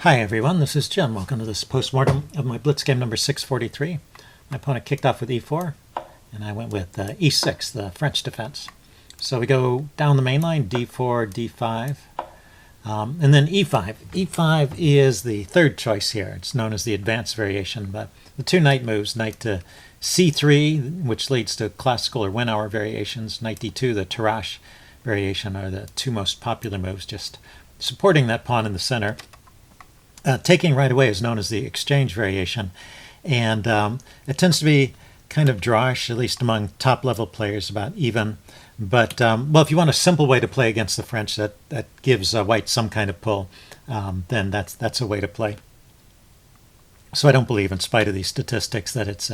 Hi everyone, this is Jim. Welcome to this postmortem of my Blitz game number 643. My opponent kicked off with e4, and I went with e6, the French defense. So we go down the main line, d4, d5, and then e5. e5 is the third choice here. It's known as the advanced variation, but the two knight moves, knight to c3, which leads to classical or win-hour variations, knight d2, the Tarrasch variation, are the two most popular moves, just supporting that pawn in the center. Taking right away is known as the exchange variation, and it tends to be kind of drawish, at least among top-level players, about even. But, well, if you want a simple way to play against the French that gives white some kind of pull, then that's a way to play. So I don't believe, in spite of these statistics, that it's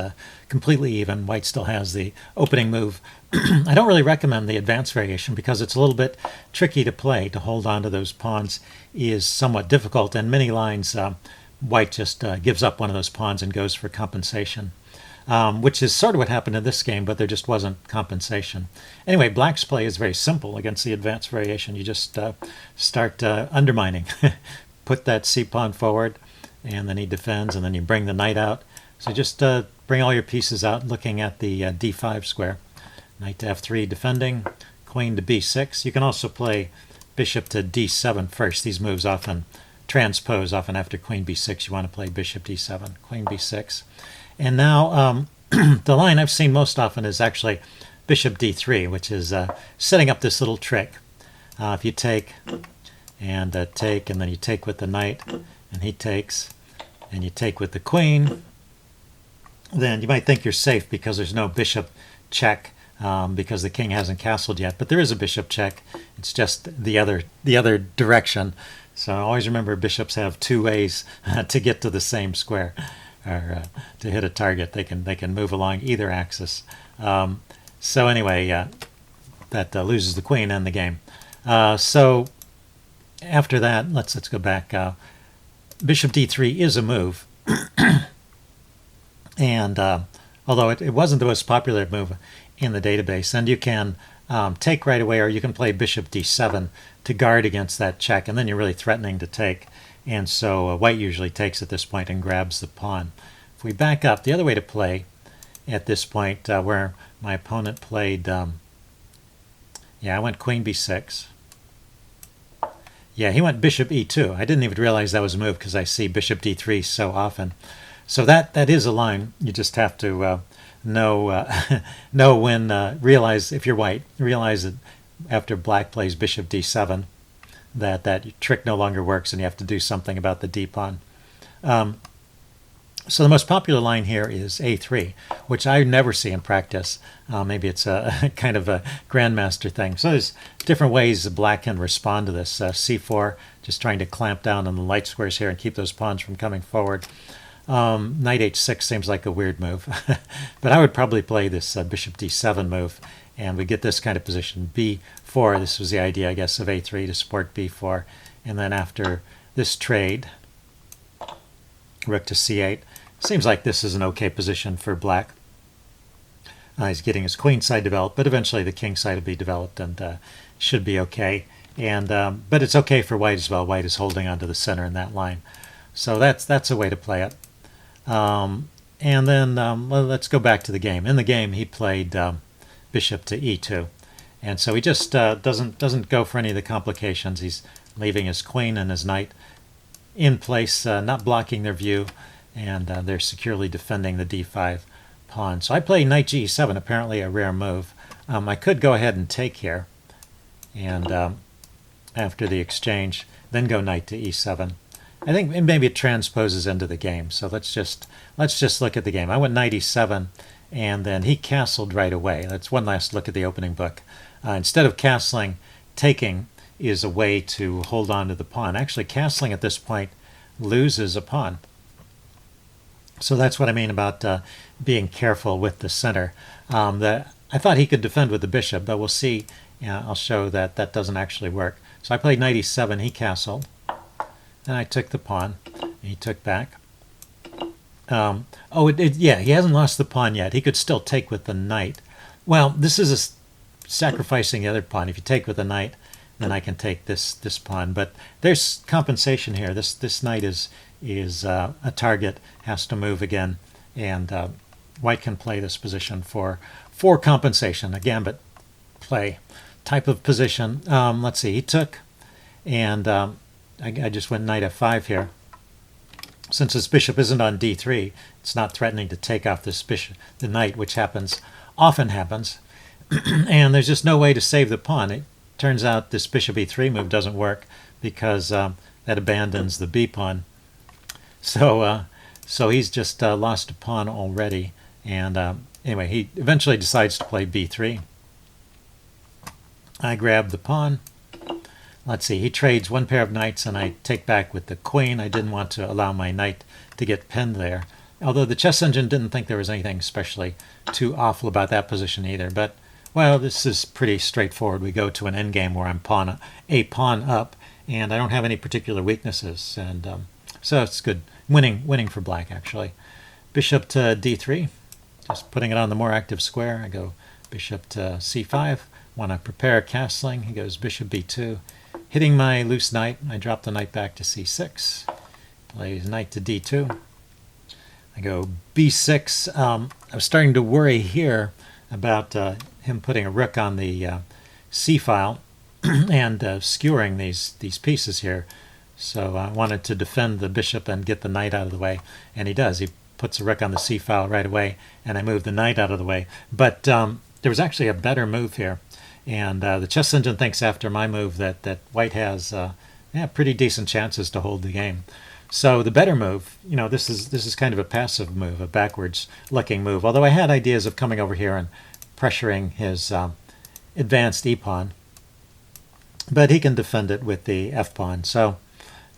completely even. White still has the opening move. I don't really recommend the advanced variation because it's a little bit tricky to play. To hold on to those pawns is somewhat difficult, and many lines white just gives up one of those pawns and goes for compensation, which is sort of what happened in this game, but there just wasn't compensation. Anyway, black's play is very simple against the advanced variation. You just start undermining. Put that c-pawn forward, and then he defends, and then you bring the knight out. So just bring all your pieces out, looking at the d5 square. Knight to f3 defending, queen to b6. You can also play bishop to d7 first. These moves often transpose. Often after queen b6, you want to play bishop d7, queen b6. And now the line I've seen most often is actually bishop d3, which is setting up this little trick. If you take, and then you take with the knight, and he takes, and you take with the queen, then you might think you're safe because there's no bishop check, because the king hasn't castled yet. But there is a bishop check. It's just the other direction. So always remember, bishops have two ways to get to the same square, or to hit a target. They can move along either axis. So anyway, that loses the queen and the game. So after that, let's go back. Bishop d3 is a move, and although it wasn't the most popular move in the database, and you can take right away, or you can play bishop d7 to guard against that check, and then you're really threatening to take. And so white usually takes at this point and grabs the pawn. If we back up, the other way to play at this point, where my opponent played, I went queen b6. Yeah, he went bishop e2. I didn't even realize that was a move because I see bishop d3 so often. So that is a line. You just have to know when, realize, if you're white, realize that after black plays bishop d7, that trick no longer works and you have to do something about the d-pawn. So the most popular line here is a3, which I never see in practice. Maybe it's a kind of a grandmaster thing. So there's different ways black can respond to this. c4, just trying to clamp down on the light squares here and keep those pawns from coming forward. Knight h6 seems like a weird move, but I would probably play this bishop d7 move, and we get this kind of position. b4, this was the idea, I guess, of a3 to support b4. And then after this trade, rook to c8. Seems like this is an okay position for black. He's getting his queen side developed, but eventually the king side will be developed and should be okay. And but it's okay for white as well. White is holding onto the center in that line. So that's a way to play it. And then well, let's go back to the game. In the game, he played bishop to e2. And so he just doesn't go for any of the complications. He's leaving his queen and his knight in place, not blocking their view, and they're securely defending the d5 pawn. So I play knight g7, apparently a rare move. I could go ahead and take here, and after the exchange, then go knight to e7. I think maybe it transposes into the game. So let's just look at the game. I went knight e7, and then he castled right away. That's one last look at the opening book. Instead of castling, taking is a way to hold on to the pawn. Actually, castling at this point loses a pawn. So that's what I mean about being careful with the center. I thought he could defend with the bishop, but we'll see. I'll show that that doesn't actually work. So I played knight e7, he castled, and I took the pawn, and he took back. Yeah, he hasn't lost the pawn yet. He could still take with the knight. Well, this is sacrificing the other pawn. If you take with the knight, then I can take this pawn. But there's compensation here. This knight is a target, has to move again, and white can play this position for compensation. A gambit play type of position. Let's see, he took, and I just went knight f5 here. Since this bishop isn't on d3, it's not threatening to take off this bishop, the knight, which often happens. And there's just no way to save the pawn. It turns out this bishop e3 move doesn't work because that abandons the b pawn. So he's just lost a pawn already. And anyway, he eventually decides to play b3. I grab the pawn. Let's see, he trades one pair of knights and I take back with the queen. I didn't want to allow my knight to get pinned there. Although the chess engine didn't think there was anything especially too awful about that position either. But, well, this is pretty straightforward. We go to an endgame where I'm a pawn up, and I don't have any particular weaknesses. And so it's good. Winning for black, actually. Bishop to d3, just putting it on the more active square. I go bishop to c5. Want to prepare castling. He goes bishop b2. Hitting my loose knight, I drop the knight back to c6. Plays knight to d2. I go b6. I was starting to worry here about him putting a rook on the c file and skewering these pieces here. So I wanted to defend the bishop and get the knight out of the way, and he does. He puts a rook on the c file right away, and I move the knight out of the way. But there was actually a better move here. And the chess engine thinks after my move that white has pretty decent chances to hold the game. So the better move, this is kind of a passive move, a backwards looking move. Although I had ideas of coming over here and pressuring his advanced e-pawn, but he can defend it with the f-pawn. So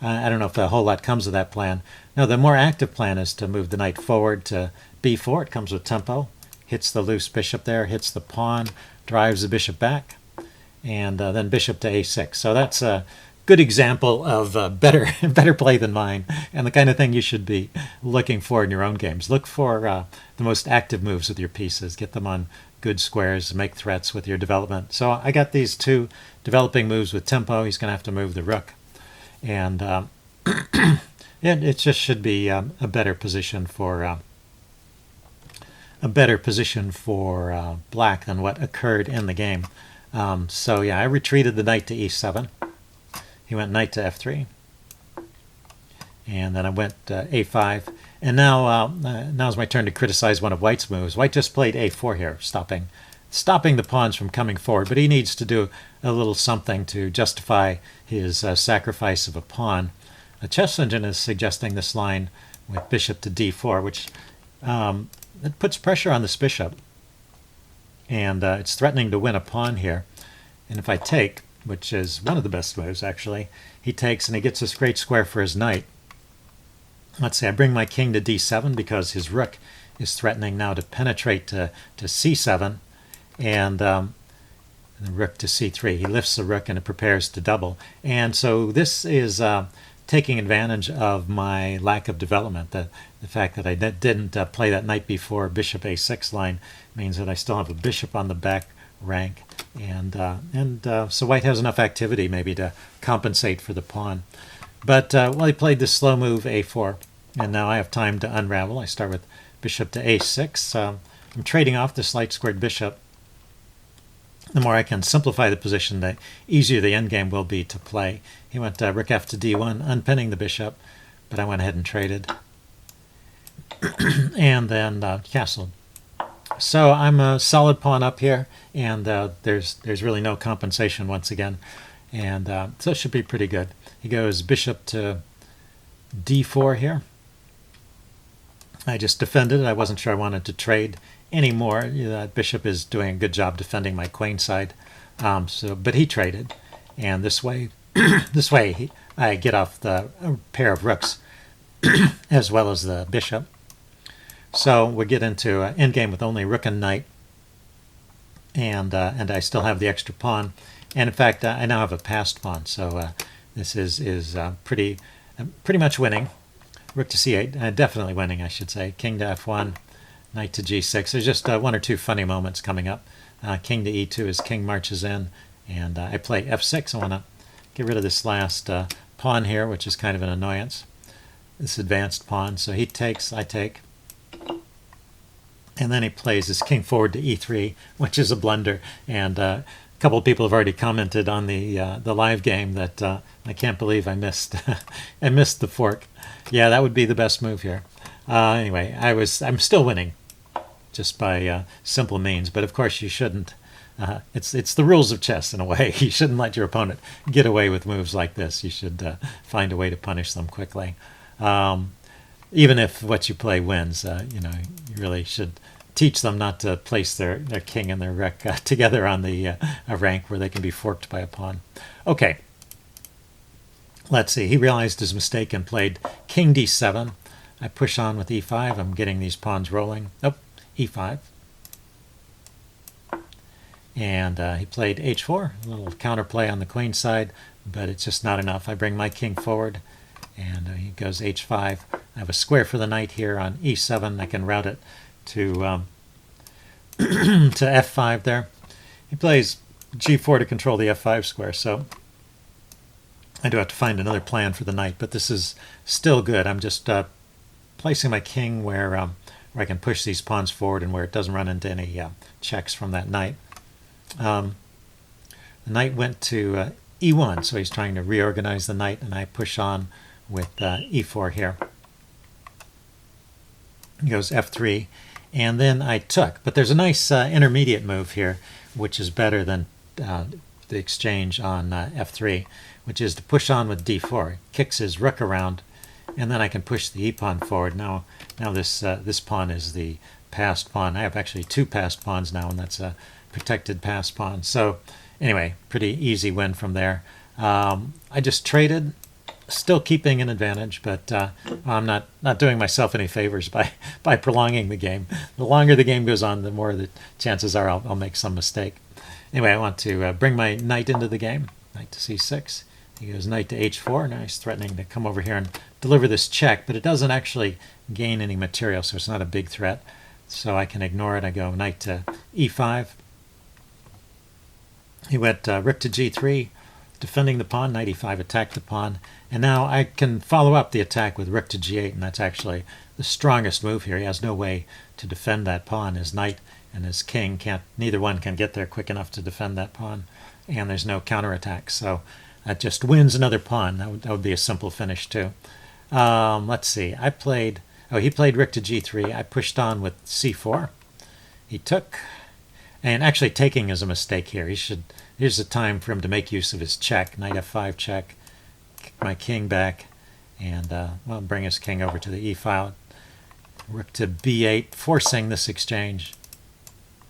I don't know if a whole lot comes of that plan. No, the more active plan is to move the knight forward to b4. It comes with tempo, hits the loose bishop there, hits the pawn, drives the bishop back, and then bishop to a6. So that's a good example of better play than mine, and the kind of thing you should be looking for in your own games. Look for the most active moves with your pieces. Get them on good squares, make threats with your development. So I got these two developing moves with tempo. He's going to have to move the rook, and it just should be a better position for black than what occurred in the game. So yeah, I retreated the knight to e7. He went knight to f3, and then I went a5. And now's my turn to criticize one of white's moves. White just played a4 here, stopping the pawns from coming forward, but he needs to do a little something to justify his sacrifice of a pawn. The chess engine is suggesting this line with bishop to d4, which it puts pressure on this bishop, and it's threatening to win a pawn here. And if I take, which is one of the best moves actually, he takes and he gets this great square for his knight. Let's say I bring my king to d7 because his rook is threatening now to penetrate to c7, and the rook to c3. He lifts the rook and it prepares to double. And so this is taking advantage of my lack of development. The fact that I didn't play that knight before bishop a6 line means that I still have a bishop on the back rank, and so white has enough activity maybe to compensate for the pawn. But he played this slow move a4, and now I have time to unravel. I start with bishop to a6. I'm trading off this light squared bishop. The more I can simplify the position, the easier the endgame will be to play. He went rook f to d1, unpinning the bishop, but I went ahead and traded. And then castled. So I'm a solid pawn up here, and there's really no compensation once again. And so it should be pretty good. He goes bishop to d4 here. I just defended it. I wasn't sure I wanted to trade anymore. That bishop is doing a good job defending my queen side. But he traded, and this way, I get off the pair of rooks as well as the bishop. So we get into an endgame with only rook and knight, and I still have the extra pawn. And in fact, I now have a passed pawn. So this is pretty much winning. Rook to c8, definitely winning, I should say. King to f1, knight to g6. There's just one or two funny moments coming up. King to e2 as king marches in, And I play f6. I want to get rid of this last pawn here, which is kind of an annoyance. This advanced pawn. So he takes, I take. And then he plays his king forward to e3, which is a blunder. And a couple of people have already commented on the live game that I can't believe I missed I missed the fork. Yeah, that would be the best move here. Anyway, I'm still winning, just by simple means. But of course, you shouldn't. It's the rules of chess in a way. You shouldn't let your opponent get away with moves like this. You should find a way to punish them quickly. Even if what you play wins, you really should teach them not to place their king and their rook together on the a rank where they can be forked by a pawn. Okay, let's see. He realized his mistake and played king d7. I push on with e5. I'm getting these pawns rolling. Nope, e5. And he played h4, a little counterplay on the queen side, but it's just not enough. I bring my king forward, and he goes h5. I have a square for the knight here on e7. I can route it to to f5 there. He plays g4 to control the f5 square, so I do have to find another plan for the knight, but this is still good. I'm just placing my king where I can push these pawns forward and where it doesn't run into any checks from that knight. The knight went to e1, so he's trying to reorganize the knight, and I push on with e4 here. He goes f3, and then I took. But there's a nice intermediate move here, which is better than the exchange on f3, which is to push on with d4. It kicks his rook around, and then I can push the e-pawn forward. Now this pawn is the passed pawn. I have actually two passed pawns now, and that's a protected passed pawn. So anyway, pretty easy win from there. I just traded, still keeping an advantage, but I'm not doing myself any favors by prolonging the game. The longer the game goes on, the more the chances are I'll make some mistake. Anyway, I want to bring my knight into the game. Knight to c6. He goes knight to h4. Now he's threatening to come over here and deliver this check, but it doesn't actually gain any material, so it's not a big threat. So I can ignore it. I go knight to e5. He went rook to g3, defending the pawn. Knight e5 attacked the pawn. And now I can follow up the attack with rook to g8, and that's actually the strongest move here. He has no way to defend that pawn. His knight and his king neither one can get there quick enough to defend that pawn, and there's no counterattack. So that just wins another pawn. That would be a simple finish too. Let's see. He played rook to g3. I pushed on with c4. He took, and actually taking is a mistake here. Here's the time for him to make use of his check. Knight f5 check. Kick my king back, and bring his king over to the e file. Rook to b8, forcing this exchange.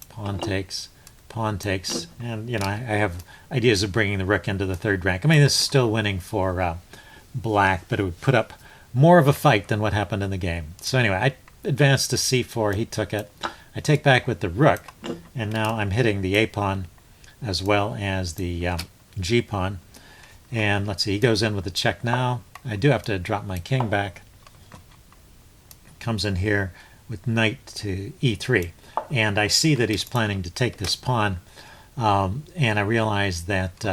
Pawn takes, and I have ideas of bringing the rook into the third rank. I mean, this is still winning for black, but it would put up more of a fight than what happened in the game. So anyway, I advanced to c4. He took it. I take back with the rook, and now I'm hitting the a pawn as well as the g pawn. And let's see, he goes in with a check now. I do have to drop my king back. Comes in here with knight to e3. And I see that he's planning to take this pawn. And I realize that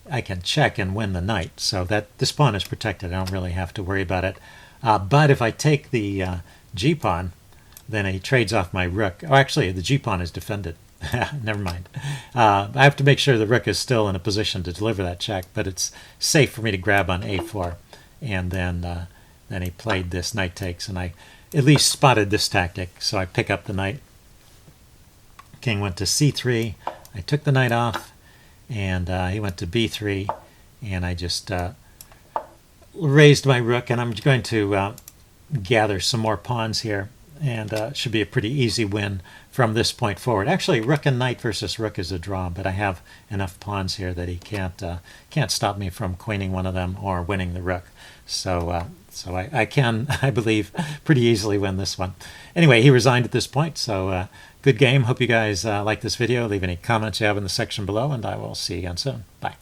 I can check and win the knight. So that this pawn is protected. I don't really have to worry about it. But if I take the g pawn, then he trades off my rook. Oh, actually, the g pawn is defended. Never mind. I have to make sure the rook is still in a position to deliver that check, but it's safe for me to grab on a4. And then he played this knight takes, and I at least spotted this tactic. So I pick up the knight. King went to c3. I took the knight off, and he went to b3, and I just raised my rook, and I'm going to gather some more pawns here. And it should be a pretty easy win from this point forward. Actually, rook and knight versus rook is a draw, but I have enough pawns here that he can't stop me from queening one of them or winning the rook. So I can, I believe, pretty easily win this one. Anyway, he resigned at this point, so good game. Hope you guys like this video. Leave any comments you have in the section below, and I will see you again soon. Bye.